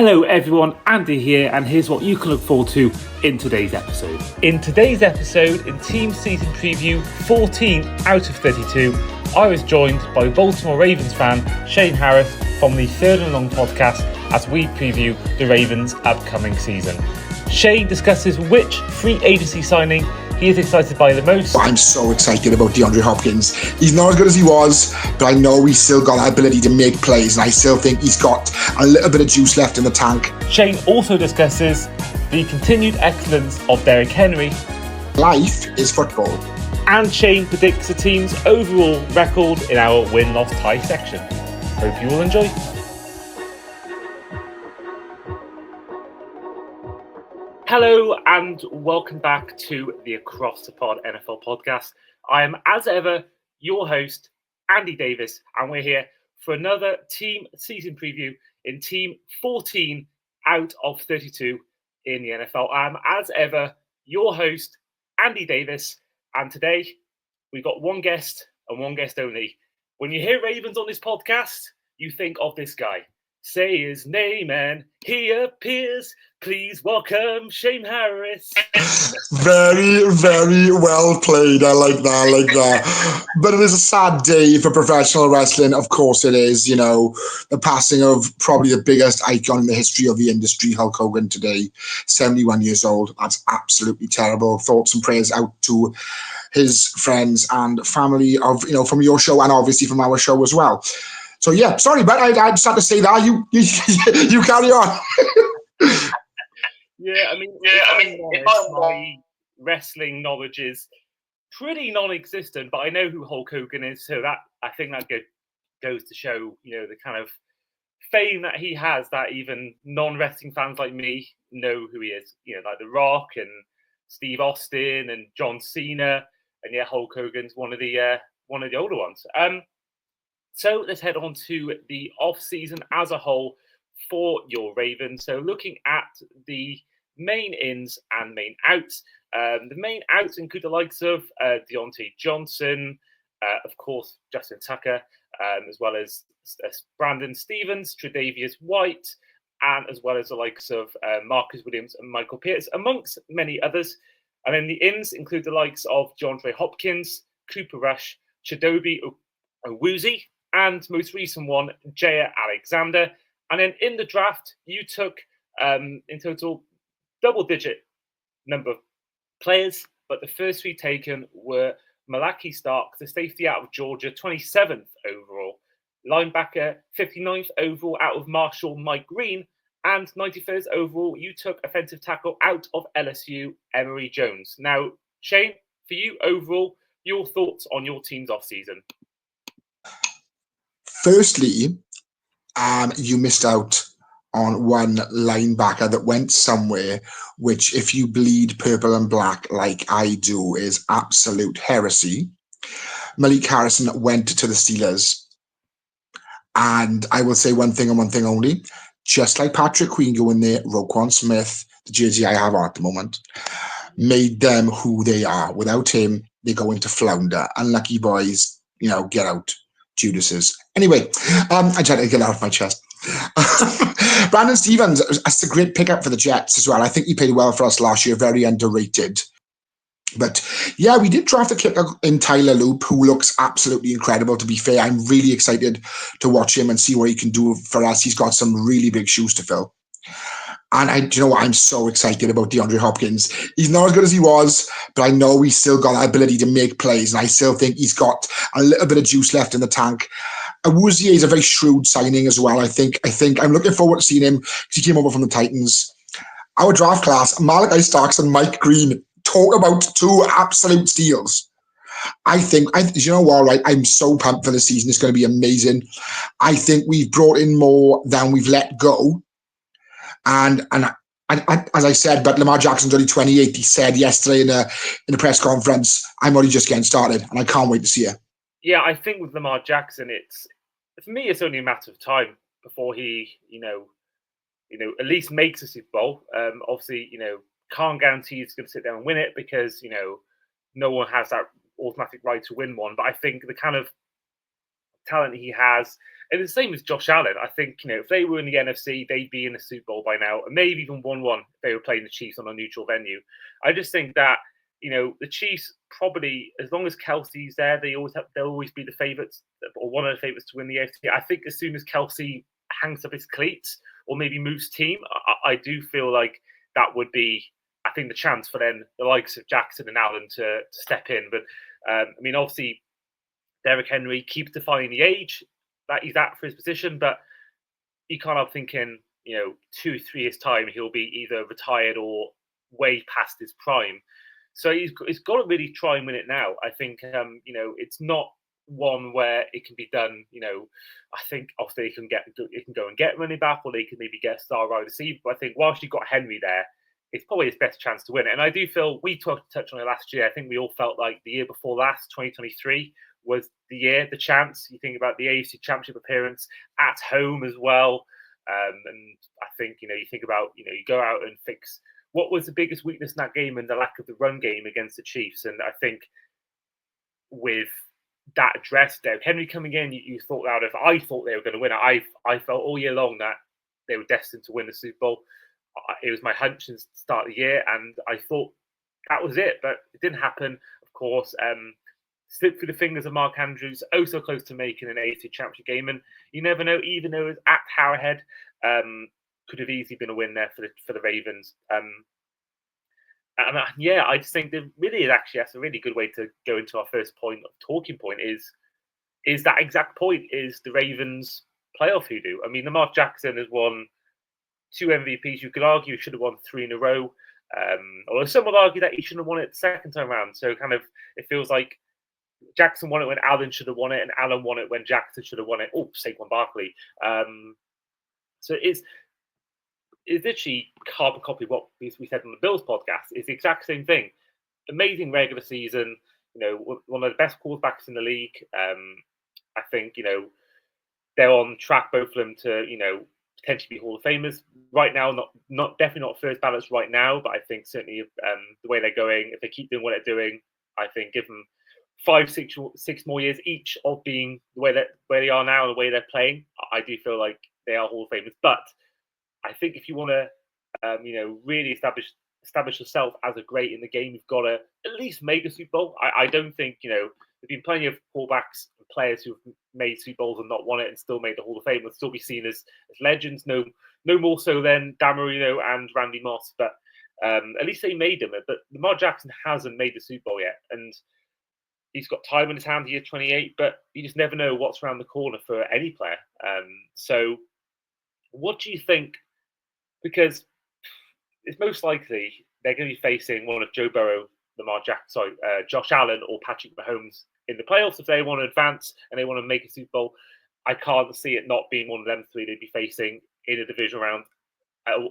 Hello everyone, Andy here, and here's what you can look forward to in today's episode. In today's episode, in Team Season Preview 14 out of 32, I was joined by Baltimore Ravens fan Shane Harris from the Third and Long podcast as we preview the Ravens' upcoming season. Shane discusses which free agency signing he is excited by the most. I'm so excited about DeAndre Hopkins. He's not as good as he was, but I know he's still got that ability to make plays, and I still think he's got a little bit of juice left in the tank. Shane also discusses the continued excellence of Derrick Henry. Life is football. And Shane predicts the team's overall record in our win-loss tie section. Hope you all enjoy. Hello and welcome back to the Across the Pod NFL podcast. I am, as ever, your host, Andy Davis, and we're here for another team season preview in Team 14 out of 32 in the NFL. I'm, as ever, your host, Andy Davis, and today we've got one guest and one guest only. When you hear Ravens on this podcast, you think of this guy. Say his name and he appears. Please welcome Shane Harris. Very, very well played. I like that. But it is a sad day for professional wrestling. Of course it is. You know, the passing of probably the biggest icon in the history of the industry, Hulk Hogan, today, 71 years old. That's absolutely terrible. Thoughts and prayers out to his friends and family of, you know, from your show and obviously from our show as well. So yeah, sorry, but I just had to say that. You carry on. My wrestling knowledge is pretty non-existent, but I know who Hulk Hogan is, so that I think that goes to show, you know, the kind of fame that he has, that even non-wrestling fans like me know who he is. You know, like The Rock and Steve Austin and John Cena, and yeah, Hulk Hogan's one of the older ones. So let's head on to the off-season as a whole for your Ravens. So looking at the main ins and main outs. The main outs include the likes of Deontay Johnson, of course, Justin Tucker, as well as Brandon Stevens, Tre'Davious White, and as well as the likes of Marcus Williams and Michael Pierce, amongst many others. And then the ins include the likes of DeAndre Hopkins, Cooper Rush, Chidobe Awuzie, and most recent one, Jair Alexander. And then in the draft, you took, in total, double-digit number of players, but the first three taken were Malaki Stark, the safety out of Georgia, 27th overall, linebacker, 59th overall out of Marshall, Mike Green, and 91st overall, you took offensive tackle out of LSU, Emory Jones. Now, Shane, for you overall, your thoughts on your team's offseason? Firstly, you missed out on one linebacker that went somewhere, which, if you bleed purple and black like I do, is absolute heresy. Malik Harrison went to the Steelers. And I will say one thing and one thing only. Just like Patrick Queen going there, Roquan Smith, the jersey I have on at the moment, made them who they are. Without him, they go into flounder. Unlucky boys, you know, get out. Judas's. Anyway, I tried to get out of my chest. Brandon Stevens, that's a great pickup for the Jets as well. I think he played well for us last year, very underrated. But yeah, we did draft a kicker in Tyler Loop, who looks absolutely incredible, to be fair. I'm really excited to watch him and see what he can do for us. He's got some really big shoes to fill. And do you know what? I'm so excited about DeAndre Hopkins. He's not as good as he was, but I know he's still got that ability to make plays, and I still think he's got a little bit of juice left in the tank. Awuzie is a very shrewd signing as well. I think I'm looking forward to seeing him because he came over from the Titans. Our draft class, Malachi Starks and Mike Green, talk about two absolute steals. You know what, right? I'm so pumped for the season. It's going to be amazing. I think we've brought in more than we've let go. And as I said, but Lamar Jackson's only 28. He said yesterday in a press conference, I'm only just getting started, and I can't wait to see it. Yeah, I think with Lamar Jackson, for me, it's only a matter of time before he, you know, at least makes a Super Bowl. Obviously, you know, can't guarantee he's going to sit down and win it because, you know, no one has that automatic right to win one. But I think the kind of talent he has, And the same as Josh Allen. I think, if they were in the NFC, they'd be in the Super Bowl by now, and maybe even 1-1 if they were playing the Chiefs on a neutral venue. I just think that, the Chiefs probably, as long as Kelsey's there, they'll always be the favourites, or one of the favourites to win the AFC. I think as soon as Kelsey hangs up his cleats or maybe moves team, I do feel like that would be, I think, the chance for then the likes of Jackson and Allen to step in. But obviously, Derrick Henry keeps defying the age that he's at for his position, but you can't help thinking, 2-3 years time, he'll be either retired or way past his prime. So he's got to really try and win it now. I think, it's not one where it can be done. I think obviously it can go and get running back, or they can maybe get a star wide receiver. But I think whilst you've got Henry there, it's probably his best chance to win it. And I do feel, we touched on it last year, I think we all felt like the year before last, 2023, was the chance. You think about the AFC Championship appearance at home as well. And I think, you think about, you go out and fix what was the biggest weakness in that game, and the lack of the run game against the Chiefs. And I think with that address, Derrick Henry coming in, I thought they were going to win it. I felt all year long that they were destined to win the Super Bowl. It was my hunch since the start of the year, and I thought that was it, but it didn't happen. Of course, slipped through the fingers of Mark Andrews, so close to making an AFC Championship game, and you never know. Even though it was at Arrowhead, could have easily been a win there for the Ravens. I just think that really is actually, that's a really good way to go into our first talking point is that exact point, is the Ravens playoff hoodoo. Lamar Jackson has won 2 MVPs. You could argue he should have won 3 in a row. Although some would argue that he shouldn't have won it the second time around. So it feels like Jackson won it when Allen should have won it, and Allen won it when Jackson should have won it. Oh, Saquon Barkley. So it's literally carbon copy of what we said on the Bills podcast. It's the exact same thing. Amazing regular season. One of the best quarterbacks in the league. I think they're on track, both of them, to potentially be Hall of Famers right now. Not definitely not first ballots right now, but I think certainly the way they're going, if they keep doing what they're doing, I think give them 5-6 more years each of being the way that where they are now and the way they're playing, I do feel like they are Hall of Famers. But I think if you want to, really establish yourself as a great in the game, you've got to at least make a Super Bowl. I don't think, there've been plenty of quarterbacks and players who've made Super Bowls and not won it and still made the Hall of Fame, would still be seen as legends. No more so than Dan Marino and Randy Moss, but at least they made them. But Lamar Jackson hasn't made the Super Bowl yet, and he's got time in his hand, year 28, but you just never know what's around the corner for any player. So what do you think? Because it's most likely they're going to be facing one of Joe Burrow, Josh Allen, or Patrick Mahomes in the playoffs if they want to advance and they want to make a Super Bowl. I can't see it not being one of them 3 they'd be facing in a division round,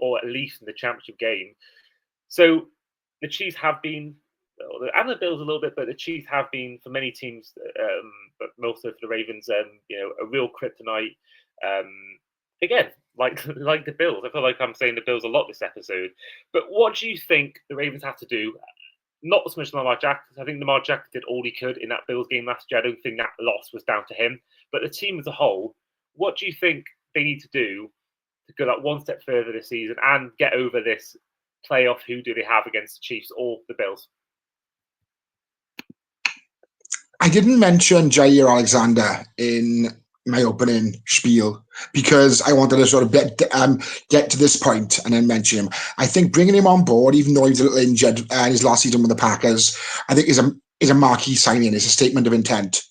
or at least in the championship game. So the Chiefs have been, and the Bills a little bit, but the Chiefs have been for many teams, but mostly for the Ravens, a real kryptonite. Again, like the Bills. I feel like I'm saying the Bills a lot this episode. But what do you think the Ravens have to do? Not so much Lamar Jackson. I think Lamar Jackson did all he could in that Bills game last year. I don't think that loss was down to him. But the team as a whole, what do you think they need to do to go that one step further this season and get over this playoff? Who do they have against the Chiefs or the Bills? I didn't mention Jair Alexander in my opening spiel because I wanted to sort of get to this point and then mention him. I think bringing him on board, even though he was a little injured in his last season with the Packers, I think is a marquee signing. It's a statement of intent.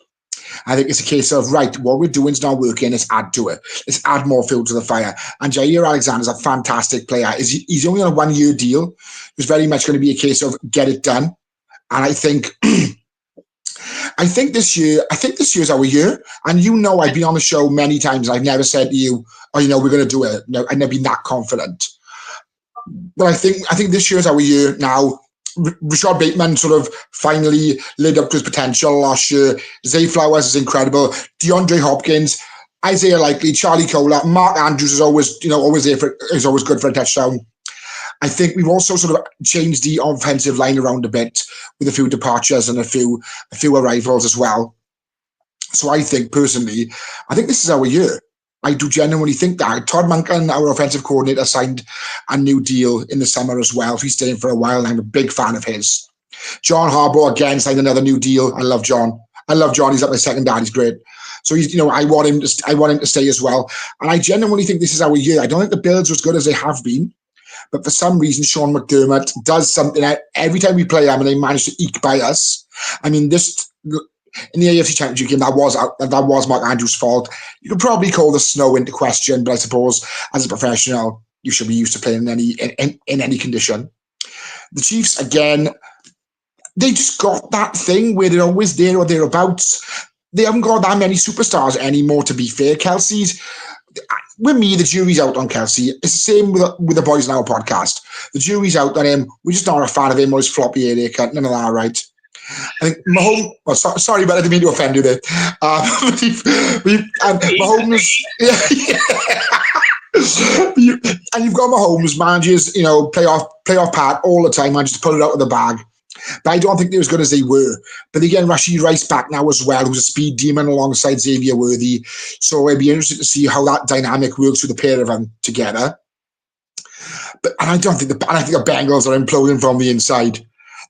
I think it's a case of, right, what we're doing is not working, let's add to it. Let's add more fuel to the fire. And Jair Alexander is a fantastic player. He's only on a 1-year deal. It's very much going to be a case of get it done. And I think this year's our year. And I've been on the show many times. I've never said to you, we're going to do it. No, I've never been that confident. But I think this year's our year now. Rashad Bateman sort of finally lived up to his potential last year. Zay Flowers is incredible. DeAndre Hopkins, Isaiah Likely, Charlie Kohler, Mark Andrews is always there is always good for a touchdown. I think we've also sort of changed the offensive line around a bit with a few departures and a few arrivals as well. So I think, personally, I think this is our year. I do genuinely think that. Todd Monken, our offensive coordinator, signed a new deal in the summer as well. He's staying for a while, and I'm a big fan of his. John Harbaugh, again, signed another new deal. I love John. He's like my second dad. He's great. So I want him to stay as well. And I genuinely think this is our year. I don't think the Bills are as good as they have been. But for some reason, Sean McDermott does something every time we play them, and they manage to eke by us. I mean, this in the AFC Championship game, that was Mark Andrews' fault. You could probably call the snow into question, but I suppose as a professional, you should be used to playing in any condition. The Chiefs, again, they just got that thing where they're always there or thereabouts. They haven't got that many superstars anymore, to be fair. Kelsey's, with me, the jury's out on Kelsey. It's the same with the boys in our podcast. The jury's out on him. We're just not a fan of him or his floppy haircut. None of that, right? I think Mahomes. Sorry, but I didn't mean to offend you there. Mahomes. And you've got Mahomes, manages, playoff Pat all the time, manages to pull it out of the bag. But I don't think they're as good as they were. But again, Rashid Rice back now as well, who's a speed demon alongside Xavier Worthy. So it'd be interesting to see how that dynamic works with the pair of them together. And I think the Bengals are imploding from the inside.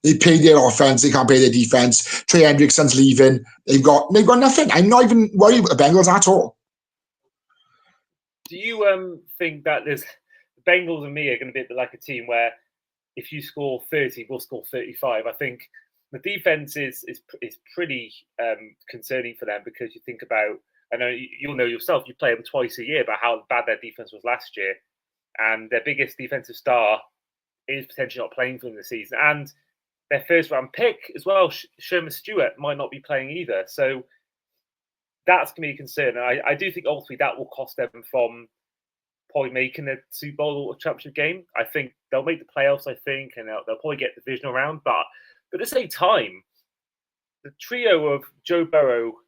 They pay their offense, they can't pay their defense. Trey Hendrickson's leaving. They've got nothing. I'm not even worried about the Bengals at all. Do you think that the Bengals and me are going to be like a team where if you score 30, we'll score 35? I think the defense is pretty concerning for them, because you think about, I know you'll know yourself, you play them twice a year, about how bad their defense was last year. And their biggest defensive star is potentially not playing for them this season. And their first round pick as well, Sherman Stewart, might not be playing either. So that's going to be a concern. And I do think ultimately that will cost them from probably making the Super Bowl or championship game. I think they'll make the playoffs, and they'll probably get the divisional round. But at the same time, the trio of Joe Burrow,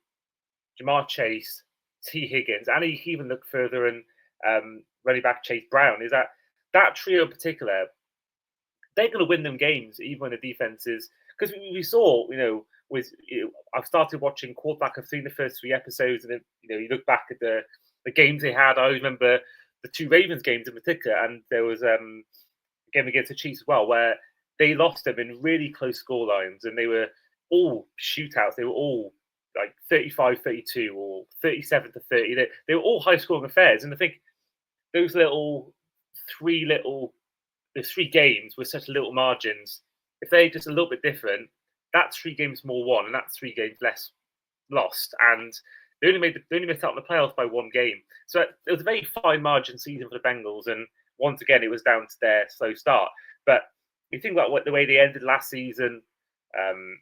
Jamar Chase, T. Higgins, and he even look further and running back Chase Brown, is that trio in particular, they're going to win them games, even when the defense is, because we saw, I've started watching quarterback. I've seen the first 3 episodes, and you look back at the games they had. I remember the 2 Ravens games in particular, and there was a game against the Chiefs as well, where they lost them in really close score lines, and they were all shootouts. They were all like 35-32 or 37-30. They were all high-scoring affairs, and I think those there's 3 games with such little margins. If they're just a little bit different, that's 3 games more won, and that's 3 games less lost. And they only missed out on the playoffs by 1 game. So it was a very fine margin season for the Bengals, and once again, it was down to their slow start. But you think about the way they ended last season, and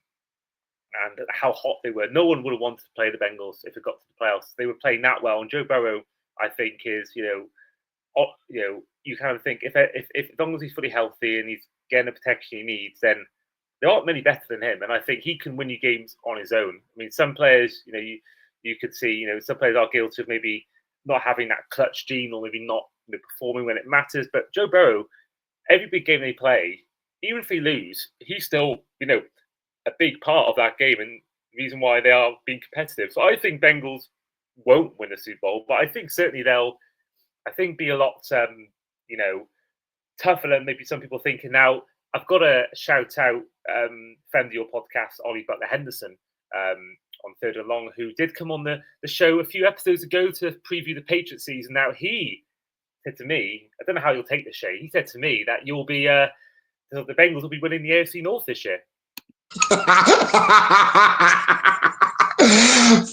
how hot they were. No one would have wanted to play the Bengals if it got to the playoffs. They were playing that well, and Joe Burrow, I think, is you kind of think if as long as he's fully healthy and he's getting the protection he needs, then there aren't many better than him. And I think he can win you games on his own. I mean, some players, you could see, some players are guilty of maybe not having that clutch gene, or maybe not performing when it matters. But Joe Burrow, every big game they play, even if they lose, he's still, a big part of that game, and the reason why they are being competitive. So I think Bengals won't win the Super Bowl, but I think certainly they'll, be a lot, tougher than maybe some people thinking. Now, I've got to shout out friend of your podcast, Ollie Butler Henderson, on Third and Long, who did come on the show a few episodes ago to preview the Patriots season. Now, he said to me, I don't know how you'll take this, Shay, he said to me that you'll be, the Bengals will be winning the AFC North this year.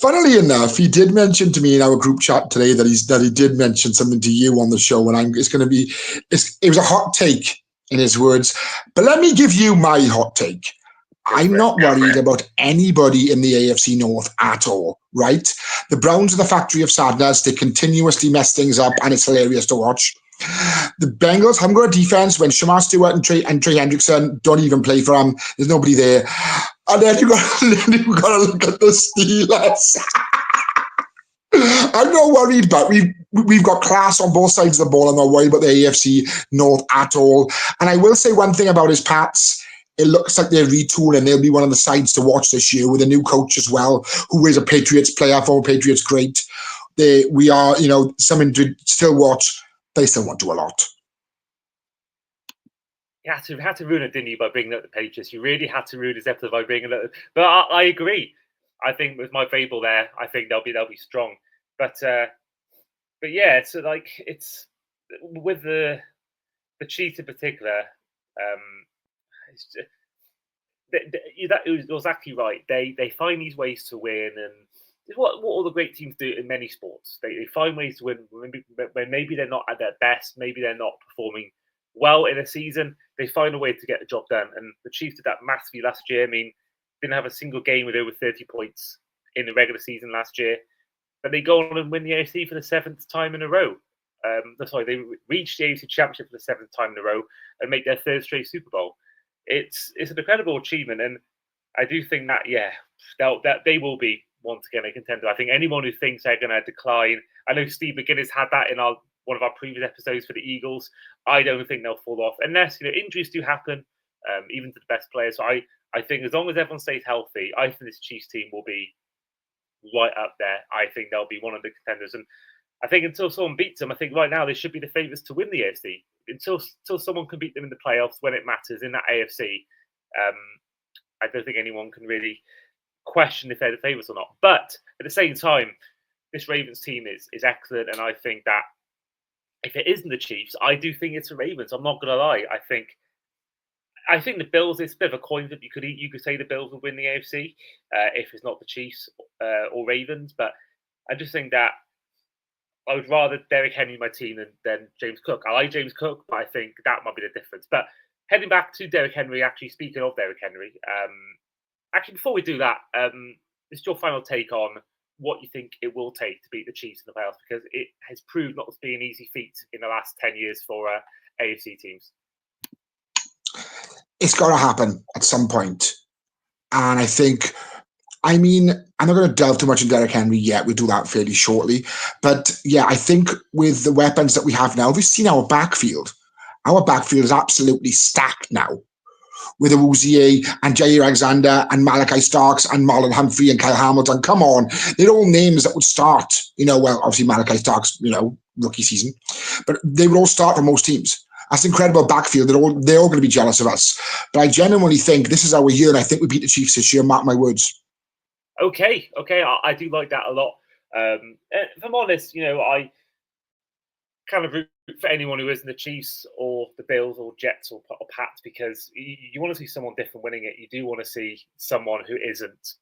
Funnily enough, he did mention to me in our group chat today that he did mention something to you on the show, and it was a hot take in his words. But let me give you my hot take. I'm not worried about anybody in the AFC North at all, right? The Browns are the factory of sadness. They continuously mess things up, and it's hilarious to watch. The Bengals haven't got a defense when Shamar Stewart and Trey Hendrickson don't even play for them. There's nobody there. And then you've got to look at the Steelers. I'm not worried, but we've got class on both sides of the ball. I'm not worried about the AFC North at all. And I will say one thing about his Pats. it looks like they're retooling. They'll be one of the sides to watch this year with a new coach as well, who is a Patriots player, former Patriots great. We are, something to still watch. They still won't do a lot. You had to ruin it, didn't you, by bringing up the Patriots? You really had to ruin this episode by bringing it up. But I agree. I think with my fable there, I think they'll be strong. But yeah, so like it's with the Chiefs in particular. It's just, that it was actually right. They find these ways to win, and it's what all the great teams do in many sports. They find ways to win when maybe they're not at their best, maybe they're not performing well in a season. They find a way to get the job done, and the Chiefs did that massively last year. I mean, didn't have a single game with over 30 points in the regular season last year, but they go on and win the AFC for the 7th time in a row. They reached the AFC Championship for the 7th time in a row and make their 3rd straight Super Bowl. It's an incredible achievement, and I do think that that they will be once again a contender. I think anyone who thinks they're going to decline, I know Steve McGinnis had that in one of our previous episodes for the Eagles. I don't think they'll fall off unless injuries do happen, even to the best players. So I think as long as everyone stays healthy, I think this Chiefs team will be right up there. I think they'll be one of the contenders, and I think until someone beats them, I think right now they should be the favourites to win the AFC. Until someone can beat them in the playoffs when it matters in that AFC, I don't think anyone can really question if they're the favourites or not. But at the same time, this Ravens team is excellent, and I think that if it isn't the Chiefs, I do think it's the Ravens. I'm not going to lie. I think the Bills is a bit of a coin flip. You could say the Bills will win the AFC if it's not the Chiefs or Ravens, but I just think that I would rather Derrick Henry my team than James Cook. I like James Cook, but I think that might be the difference. But heading back to Derrick Henry, actually speaking of Derrick Henry, actually before we do that, this is your final take on what you think it will take to beat the Chiefs in the playoffs, because it has proved not to be an easy feat in the last 10 years for AFC teams. It's got to happen at some point. And I'm not going to delve too much into Derrick Henry yet. We'll do that fairly shortly. But yeah, I think with the weapons that we have now, we've seen our backfield. Our backfield is absolutely stacked now. With Awuzie and Jair Alexander and Malachi Starks and Marlon Humphrey and Kyle Hamilton. Come on. They're all names that would start, obviously Malachi Starks, rookie season. But they would all start for most teams. That's an incredible backfield. They're all going to be jealous of us. But I genuinely think this is our year, and I think we beat the Chiefs this year. Mark my words. Okay. I do like that a lot. If I'm honest, I kind of root for anyone who isn't the Chiefs or the Bills or Jets or Pats, because you want to see someone different winning it. You do want to see someone who isn't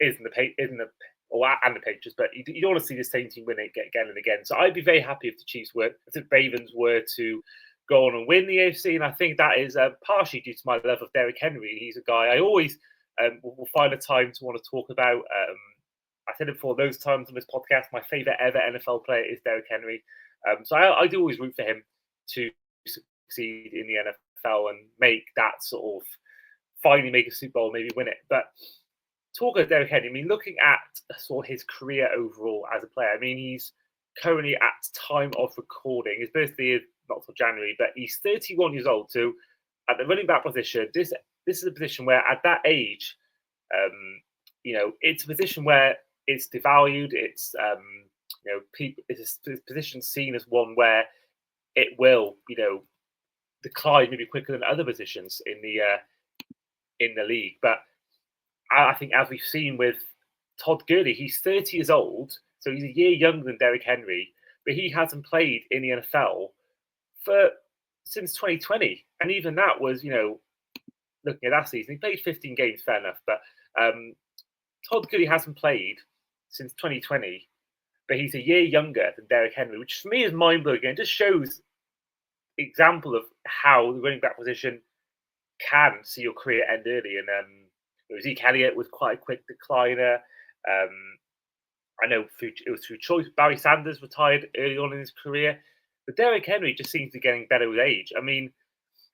the Patriots, but you don't want to see the same team win it again and again. So I'd be very happy if the Ravens were to go on and win the AFC, and I think that is partially due to my love of Derrick Henry. He's a guy I always will find a time to want to talk about. I said it before, those times on this podcast, my favourite ever NFL player is Derrick Henry. So I do always root for him to succeed in the NFL and make that sort of finally make a Super Bowl, maybe win it. But talking of Derrick Henry, looking at sort of his career overall as a player, he's currently at time of recording, his birthday is not till January, but he's 31 years old. So at the running back position, this is a position where at that age, it's a position where it's devalued. It's it's a position seen as one where it will, decline maybe quicker than other positions in the league. But I think, as we've seen with Todd Gurley, he's 30 years old, so he's a year younger than Derrick Henry, but he hasn't played in the NFL since 2020, and even that was, looking at that season, he played 15 games, fair enough, but Todd Gurley hasn't played since 2020, but he's a year younger than Derrick Henry, which for me is mind-blowing. It just shows example of how the running back position can see your career end early. And Zeke Elliott was quite a quick decliner. I know it was through choice. Barry Sanders retired early on in his career. But Derrick Henry just seems to be getting better with age.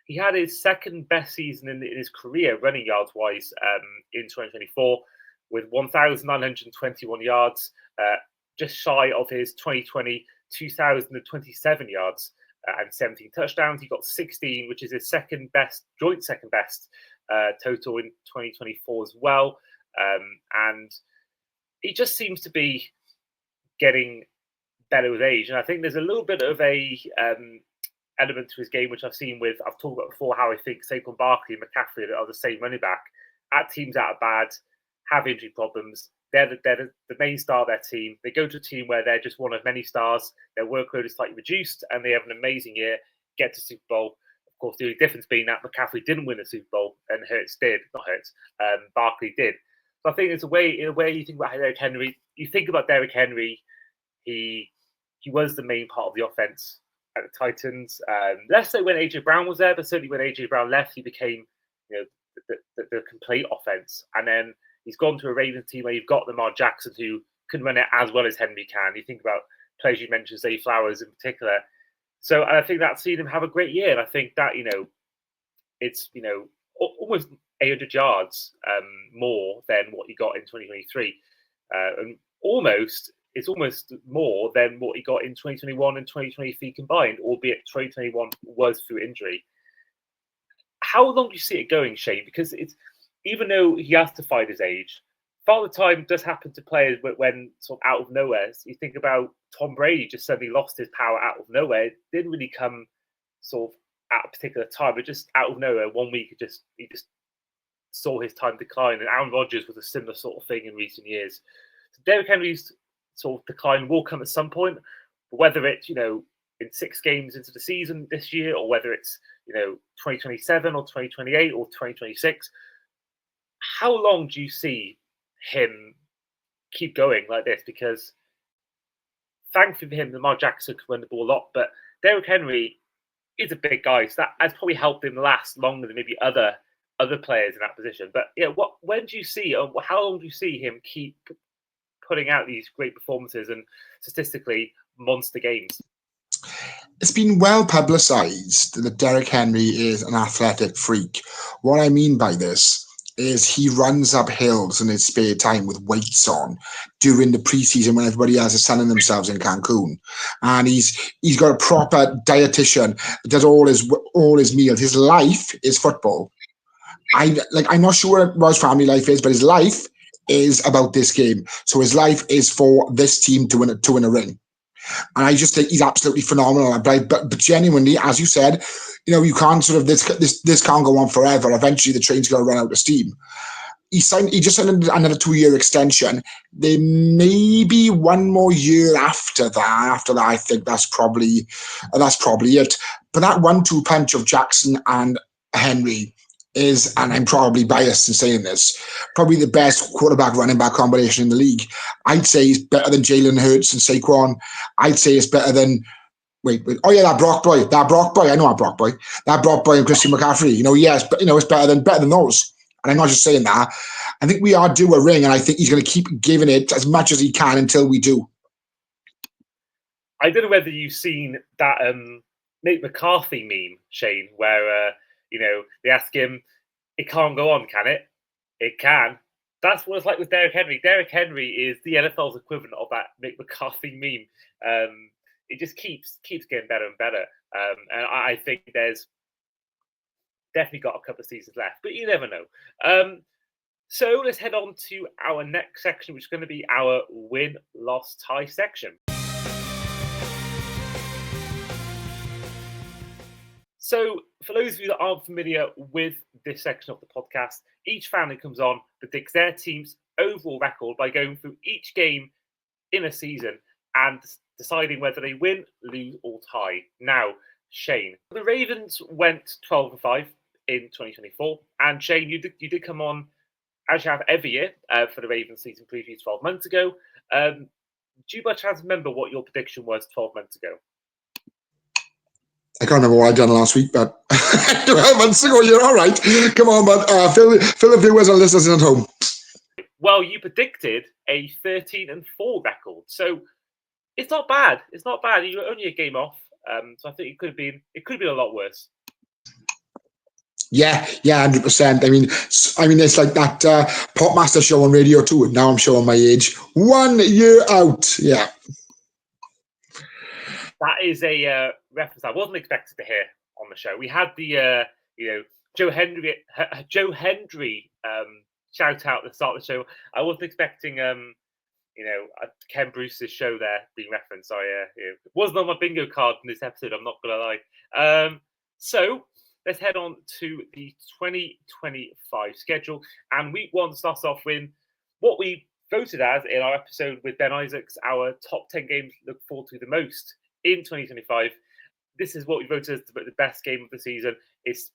He had his second best season in his career, running yards-wise, in 2024, with 1,921 yards, just shy of his 2020 2,027 yards and 17 touchdowns. He got 16, which is his joint second best total in 2024 as well. And he just seems to be getting better with age. And I think there's a little bit of a element to his game, which I've talked about before, how I think Saquon Barkley and McCaffrey are the same running back. At teams that are bad, have injury problems, they're the main star of their team. They go to a team where they're just one of many stars. Their workload is slightly reduced, and they have an amazing year, get to Super Bowl. Of course, the only difference being that McCaffrey didn't win the Super Bowl, and Barkley did. So I think in a way you think about Derrick Henry. You think about Derrick Henry, he was the main part of the offense at the Titans. Less so when AJ Brown was there, but certainly when AJ Brown left, he became the complete offense. And then he's gone to a Ravens team where you've got Lamar Jackson, who can run it as well as Henry can. You think about players you mentioned, Zay Flowers in particular. So I think that's seen him have a great year. And I think that, it's, almost 800 yards more than what he got in 2023. And it's almost more than what he got in 2021 and 2023 combined, albeit 2021 was through injury. How long do you see it going, Shane? Because even though he has to fight his age, Father Time does happen to players when sort of out of nowhere. So you think about Tom Brady just suddenly lost his power out of nowhere. It didn't really come sort of at a particular time, but just out of nowhere, 1 week he just saw his time decline. And Aaron Rodgers was a similar sort of thing in recent years. So Derrick Henry's sort of decline will come at some point, but whether it's in 6 games into the season this year, or whether it's 2027 or 2028 or 2026, how long do you see him keep going like this? Because thankfully for him, Lamar Jackson can run the ball a lot, but Derrick Henry is a big guy, so that has probably helped him last longer than maybe other players in that position. But when do you see, or how long do you see him keep putting out these great performances and statistically monster games? It's been well publicized that Derrick Henry is an athletic freak. What I mean by this is he runs up hills in his spare time with weights on during the preseason when everybody else is sunning themselves in Cancun. And he's got a proper dietitian that does all his meals. His life is football. I'm not sure what his family life is, but his life is about this game. So his life is for this team to win a ring. And I just think he's absolutely phenomenal. But genuinely, as you said, you can't sort of this can't go on forever. Eventually, the train's going to run out of steam. He just signed another 2-year extension. There may be one more year after that. After that, I think that's probably it. But that 1-2 punch of Jackson and Henry is, and I'm probably biased in saying this, probably the best quarterback running back combination in the league. I'd say he's better than Jalen Hurts and Saquon. I'd say it's better than that Brock boy. I know that Brock boy. That Brock boy and Christian McCaffrey. Yes, but it's better than those. And I'm not just saying that. I think we are due a ring, and I think he's going to keep giving it as much as he can until we do. I don't know whether you've seen that Nate McCarthy meme, Shane, where they ask him, "It can't go on, can it?" It can. That's what it's like with Derrick Henry. Derrick Henry is the NFL's equivalent of that Nate McCarthy meme. It just keeps getting better and better. And I think there's definitely got a couple of seasons left, but you never know. So let's head on to our next section, which is going to be our win, loss, tie section. So for those of you that aren't familiar with this section of the podcast, each fan that comes on predicts their team's overall record by going through each game in a season and deciding whether they win, lose, or tie. Now, Shane, the Ravens went 12-5 in 2024, and Shane, you did come on, as you have every year, for the Ravens season preview 12 months ago. Do you by chance remember what your prediction was 12 months ago? I can't remember what I done last week, but 12 months ago, you're all right. Come on, but fill the viewers and listeners in at home. Well, you predicted a 13-4 record, so it's not bad. It's not bad. You're only a game off, so I think it could have been a lot worse. Yeah, 100%. I mean, it's like that Popmaster show on Radio 2. Now I'm showing my age. 1 year out. Yeah. That is a reference I wasn't expected to hear on the show. We had the Joe Henry shout out at the start of the show. I wasn't expecting Ken Bruce's show there being referenced. It wasn't on my bingo card in this episode, I'm not gonna lie. So let's head on to the 2025 schedule, and week 1 starts off with what we voted as in our episode with Ben Isaacs, our top 10 games to look forward to the most in 2025. This is what we voted as the best game of the season. It's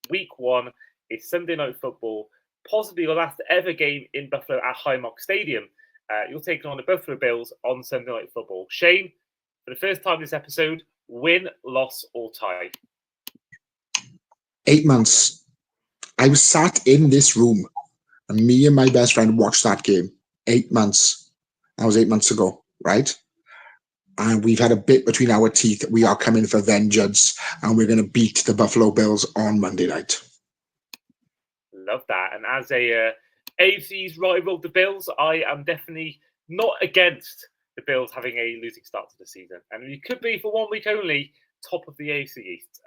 week 1. It's Sunday Night Football, possibly the last ever game in Buffalo at Highmark Stadium. You're taking on the Buffalo Bills on Sunday Night Football. Shane, for the first time this episode, win, loss, or tie? 8 months. I was sat in this room, and me and my best friend watched that game. 8 months. That was 8 months ago, right? And we've had a bit between our teeth. We are coming for vengeance, and we're going to beat the Buffalo Bills on Monday night. Love that. And as a AFC's rival, the Bills, I am definitely not against the Bills having a losing start to the season. And you could be, for 1 week only, top of the AFC East.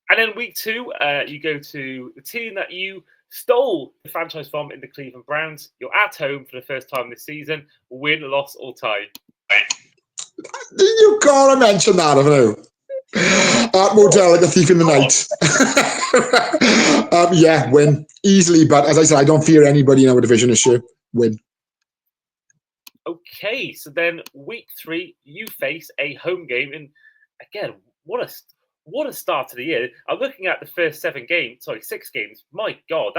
And then week 2, you go to the team that you stole the franchise from in the Cleveland Browns. You're at home for the first time this season. Win, loss, or tie? You gotta mention that, haven't you? At Motel like a thief in the night. Yeah, win. Easily, but as I said, I don't fear anybody in our division this year. Win. Okay, so then week 3, you face a home game. And again, what a start to the year. I'm looking at the first 6 games. My God,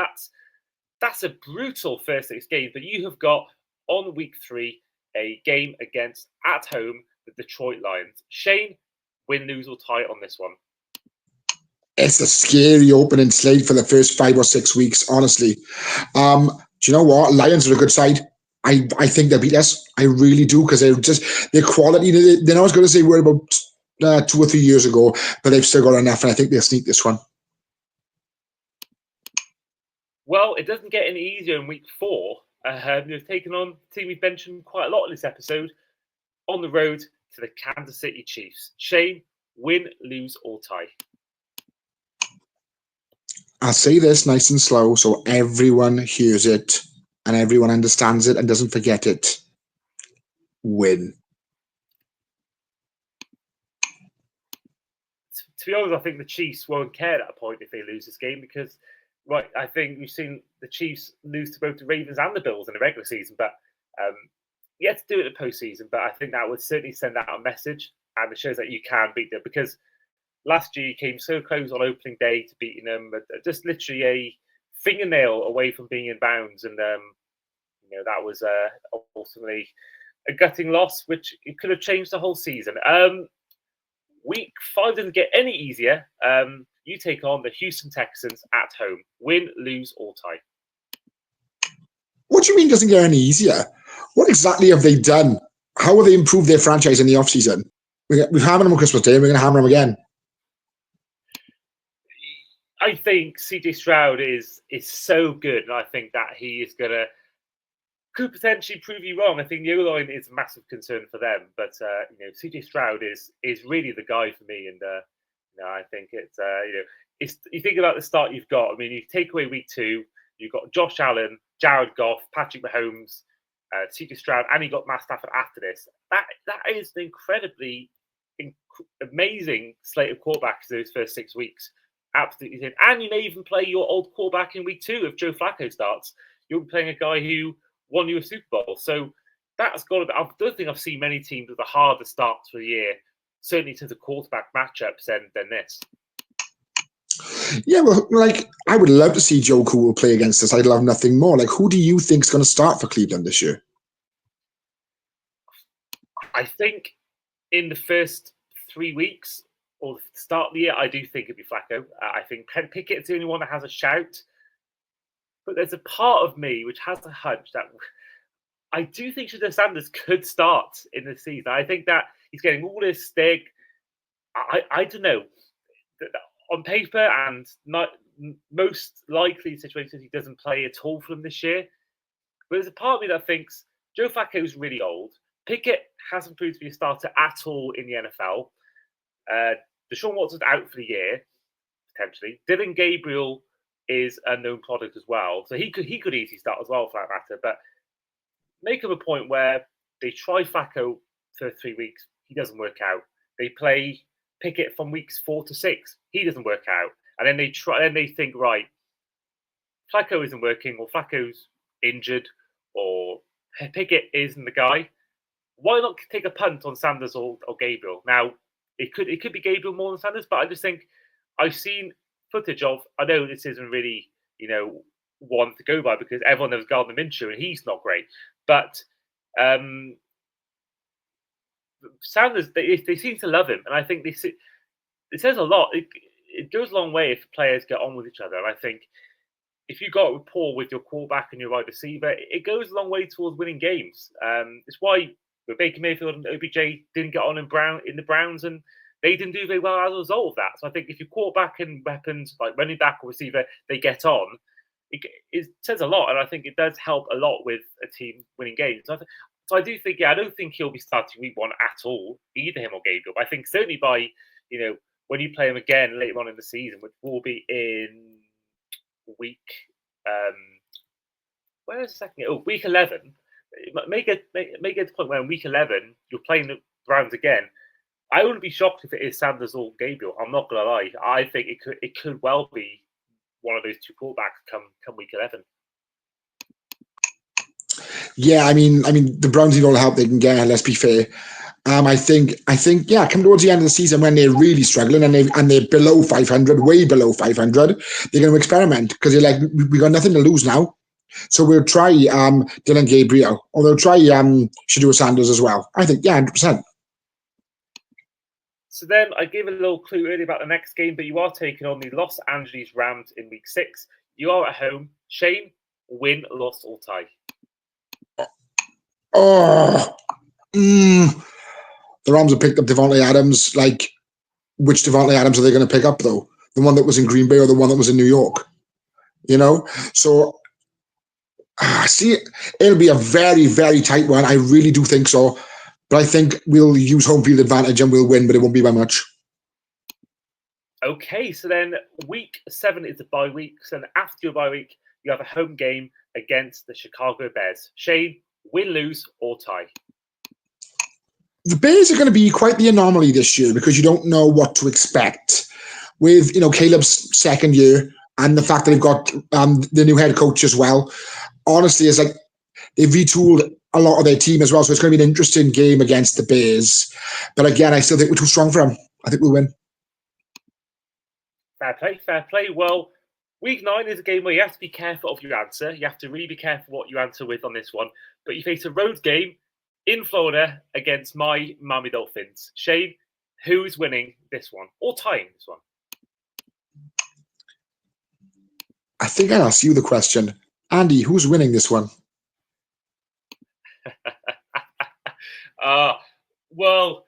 that's a brutal first 6 games. But you have got, on week 3, a game against, at home, the Detroit Lions. Shane, win, lose, or tie on this one? It's a scary opening slate for the first 5 or 6 weeks, honestly. Do you know what? Lions are a good side. I think they'll beat us. I really do, because their quality. They're not as good as they were about 2 or 3 years ago, but they've still got enough, and I think they'll sneak this one. Well, it doesn't get any easier in week 4. They've taken on a team we've mentioned quite a lot in this episode, on the road to the Kansas City Chiefs. Shane, win, lose, or tie? I'll say this nice and slow so everyone hears it and everyone understands it and doesn't forget it. Win. To be honest, I think the Chiefs won't care at that point if they lose this game, because I think we've seen the Chiefs lose to both the Ravens and the Bills in the regular season, but yet to do it in the postseason. But I think that would certainly send out a message, and it shows that you can beat them, because last year you came so close on opening day to beating them, just literally a fingernail away from being in bounds, and that was ultimately a gutting loss, which it could have changed the whole season. Week 5 doesn't get any easier. You take on the Houston Texans at home. Win, lose, or tie? What do you mean doesn't get any easier? What exactly have they done? How have they improved their franchise in the offseason? We've hammered them on Christmas Day, and we're going to hammer them again. I think CJ Stroud is so good, and I think that he is could potentially prove you wrong. I think the O-line is a massive concern for them, but CJ Stroud is really the guy for me, and I think it's you think about the start you've got. I mean, you take away week 2, you've got Josh Allen, Jared Goff, Patrick Mahomes, CJ Stroud, and you got Matt Stafford after this. That is an incredibly amazing slate of quarterbacks those first 6 weeks. Absolutely, and you may even play your old quarterback in week 2 if Joe Flacco starts. You'll be playing a guy who won you a Super Bowl, so that's got to be. I don't think I've seen many teams with a harder start to the year, certainly to the quarterback matchups than this. Yeah, well, I would love to see Joe Cool play against us. I'd love nothing more. Who do you think is going to start for Cleveland this year? I think in the first 3 weeks or the start of the year, I do think it'd be Flacco. I think Penn Pickett's the only one that has a shout. But there's a part of me which has a hunch that I do think Shedeur Sanders could start in the season. I think that he's getting all this stick. I don't know. On paper and not most likely situations, he doesn't play at all for them this year. But there's a part of me that thinks Joe Flacco's really old. Pickett hasn't proved to be a starter at all in the NFL. Deshaun Watson's out for the year. potentially. Dylan Gabriel is a known product as well, so he could easily start as well for that matter. But make him a point where they try Flacco for 3 weeks, he doesn't work out. They play Pickett from weeks 4 to 6, he doesn't work out, and then they think, right, Flacco isn't working, or Flacco's injured, or Pickett isn't the guy. Why not take a punt on Sanders or Gabriel? Now, it could be Gabriel more than Sanders, but I just think I've seen footage of. I know this isn't really one to go by because everyone knows Gardner Minshew and he's not great, but Sanders they seem to love him, and I think it says a lot. It goes a long way if players get on with each other. And I think if you got rapport with your quarterback and your wide receiver, it goes a long way towards winning games. It's why Baker Mayfield and OBJ didn't get on in the Browns, and they didn't do very well as a result of that. So I think if your quarterback and weapons like running back or receiver, they get on, it says a lot, and I think it does help a lot with a team winning games. So I do think, I don't think he'll be starting week 1 at all, either him or Gabriel. But I think certainly by when you play him again later on in the season, which will be in week where is the second? Oh, week 11. Make it to the point where in week 11 you're playing the Browns again. I wouldn't be shocked if it is Sanders or Gabriel. I'm not gonna lie. I think it could well be one of those two quarterbacks come week 11. Yeah, I mean, the Browns need all the help they can get. Let's be fair. I think, yeah, come towards the end of the season when they're really struggling and they're below 500, way below 500, they're going to experiment because they're like, we got nothing to lose now, so we'll try Dylan Gabriel, or they'll try Shedeur Sanders as well. I think, yeah, 100%. So then I gave a little clue earlier about the next game, but you are taking on the Los Angeles Rams in week 6. You are at home. Shane, win, loss, or tie? The Rams have picked up Devontae Adams. Like, which Devontae Adams are they going to pick up, though? The one that was in Green Bay or the one that was in New York? So, see, it'll be a very, very tight one. I really do think so. But I think we'll use home field advantage and we'll win, but it won't be by much. Okay, so then week 7 is the bye week. So then after your bye week, you have a home game against the Chicago Bears. Shane, win, lose, or tie? The Bears are going to be quite the anomaly this year because you don't know what to expect. With Caleb's second year and the fact that they've got the new head coach as well, honestly, it's like they've retooled a lot of their team as well. So it's going to be an interesting game against the Bears. But again, I still think we're too strong for them. I think we'll win. Fair play, fair play. Well, week 9 is a game where you have to be careful of your answer. You have to really be careful what you answer with on this one. But you face a road game in Florida against my Miami Dolphins. Shane, who's winning this one or tying this one? I think I'll ask you the question. Andy, who's winning this one? Well,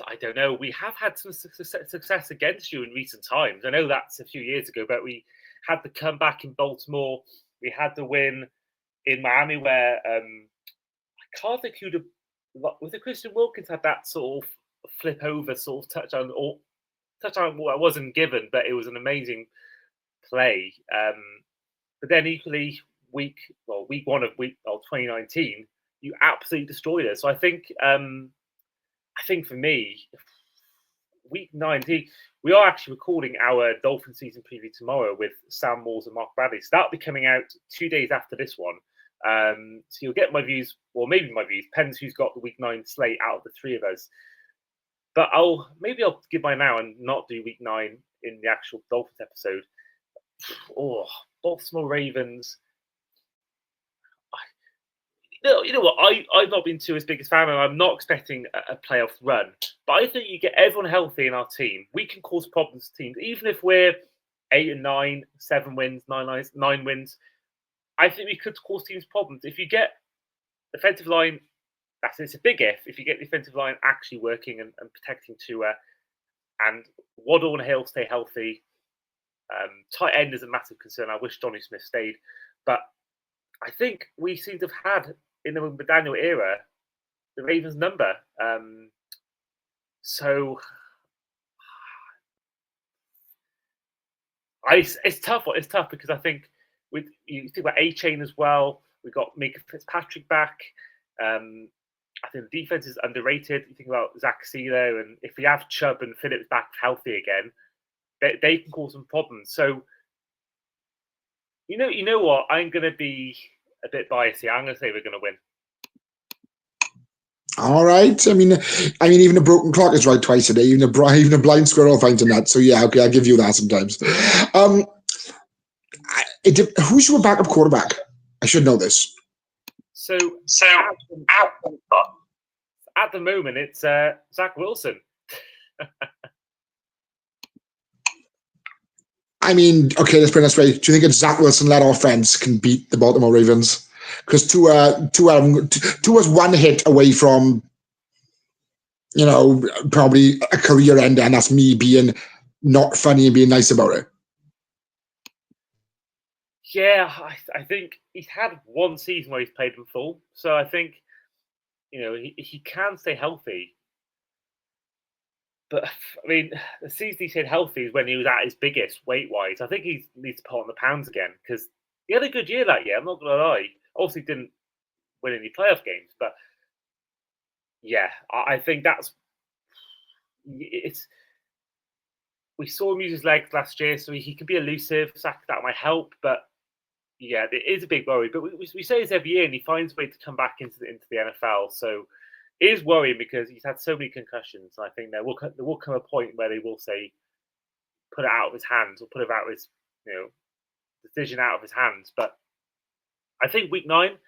I don't know. We have had some success against you in recent times. I know that's a few years ago, but we had the comeback in Baltimore. We had the win in Miami where I can't think who'd have, was it Christian Wilkins had that sort of flip over sort of touchdown well, it wasn't given, but it was an amazing play. But then equally week 1 of 2019, you absolutely destroyed us. So I think for me, week 19, we are actually recording our Dolphin season preview tomorrow with Sam Moores and Mark Bradley. So that'll be coming out 2 days after this one. So you'll get my views, or maybe my views, depends who's got the week 9 slate out of the 3 of us. But I'll give mine now and not do week 9 in the actual Dolphins episode. Baltimore Ravens. You know what? I've not been too as big a fan, and I'm not expecting a playoff run. But I think you get everyone healthy in our team, we can cause problems to teams. Even if we're 8-9, 7 wins, 9 wins, I think we could cause teams problems. If you get defensive line, it's a big if. If you get the defensive line actually working and protecting Tua, and Waddle and Hill stay healthy, tight end is a massive concern. I wish Johnny Smith stayed, but I think we seem to have had in the McDaniel era the Ravens number. So It's tough. It's tough because I think with you think about A-Chain as well. We've got Mika Fitzpatrick back. I think the defense is underrated. You think about Zach Silo, and if we have Chubb and Phillips back healthy again, they can cause some problems. So, you know what? I'm going to be a bit biased here. I'm going to say we're going to win. All right. I mean, even a broken clock is right twice a day. Even a blind squirrel finds a nut. So yeah, okay, I'll give you that sometimes. Who's your backup quarterback? I should know this. So at the moment, it's Zach Wilson. I mean, okay, let's put it this way. Do you think it's Zach Wilson-led offense can beat the Baltimore Ravens? Because Tua's one hit away from, probably a career ender, and that's me being not funny and being nice about it. Yeah, I think he's had one season where he's played in full, so I think he can stay healthy. But I mean, the season he stayed healthy is when he was at his biggest weight-wise. I think he needs to put on the pounds again because he had a good year that year. I'm not gonna lie. Obviously, didn't win any playoff games, but yeah, I think it's. We saw him use his legs last year, so he can be elusive. So that might help, but yeah, it is a big worry. But we say this every year, and he finds a way to come back into the NFL. So it is worrying because he's had so many concussions. I think there will come a point where they will say, put it out of his hands, or put it out of his decision out of his hands. But I think week 9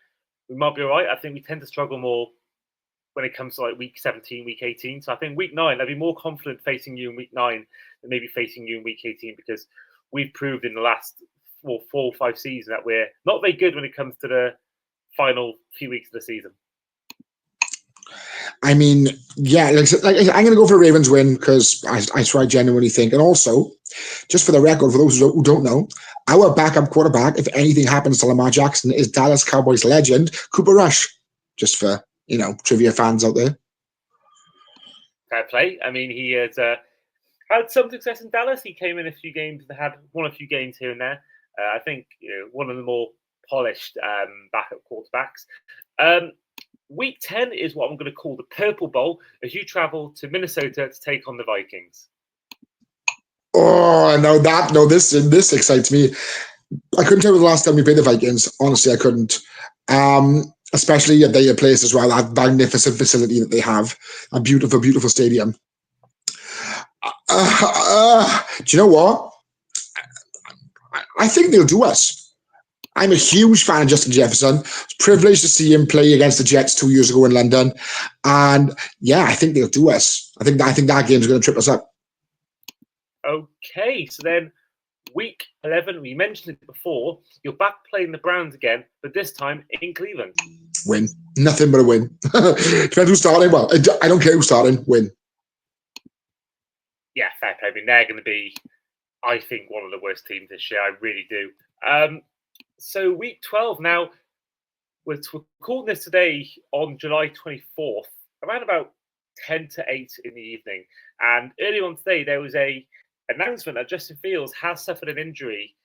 we might be all right. I think we tend to struggle more when it comes to like week 17, week 18. So I think week 9, I'd be more confident facing you in week 9 than maybe facing you in week 18 because we've proved in the last 4 or 5 seasons that we're not very good when it comes to the final few weeks of the season. I mean, yeah, I'm going to go for a Ravens win because I genuinely think. And also, just for the record, for those who don't know, our backup quarterback, if anything happens to Lamar Jackson, is Dallas Cowboys legend Cooper Rush. Just for, trivia fans out there. Fair play. I mean, he has had some success in Dallas. He came in a few games and had won a few games here and there. I think one of the more polished backup quarterbacks. Week 10 is what I'm going to call the Purple Bowl as you travel to Minnesota to take on the Vikings. Oh, no, this excites me. I couldn't tell you the last time we played the Vikings. Honestly, I couldn't. Especially at their place as well, that magnificent facility that they have, a beautiful, beautiful stadium. Do you know what? I think they'll do us. I'm a huge fan of Justin Jefferson. I was privileged to see him play against the Jets 2 years ago in London. And yeah, I think they'll do us. I think that game's going to trip us up. Okay, so then week 11, we mentioned it before, you're back playing the Browns again, but this time in Cleveland. Win. Nothing but a win. Depends who's starting. Well, I don't care who's starting. Win. Yeah, fair play. I mean, they're going to be, I think, one of the worst teams this year. I really do. So week 12 now, we're recording this today on July 24th, around about 10 to 8 in the evening. And earlier on today, there was a announcement that Justin Fields has suffered an injury,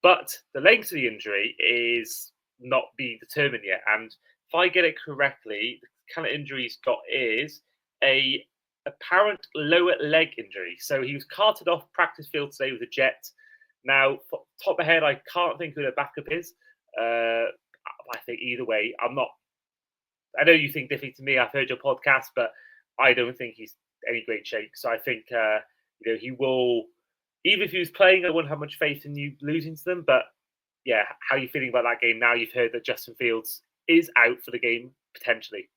but the length of the injury is not being determined yet. And if I get it correctly, the kind of injury he's got is a apparent lower leg injury. So he was carted off practice field today with a jet. Now, top of my head, I can't think who the backup is. I think either way, I know you think differently to me. I've heard your podcast, but I don't think he's any great shape. So I think he will. Even if he was playing, I wouldn't have much faith in you losing to them. But yeah, how are you feeling about that game now? You've heard that Justin Fields is out for the game potentially.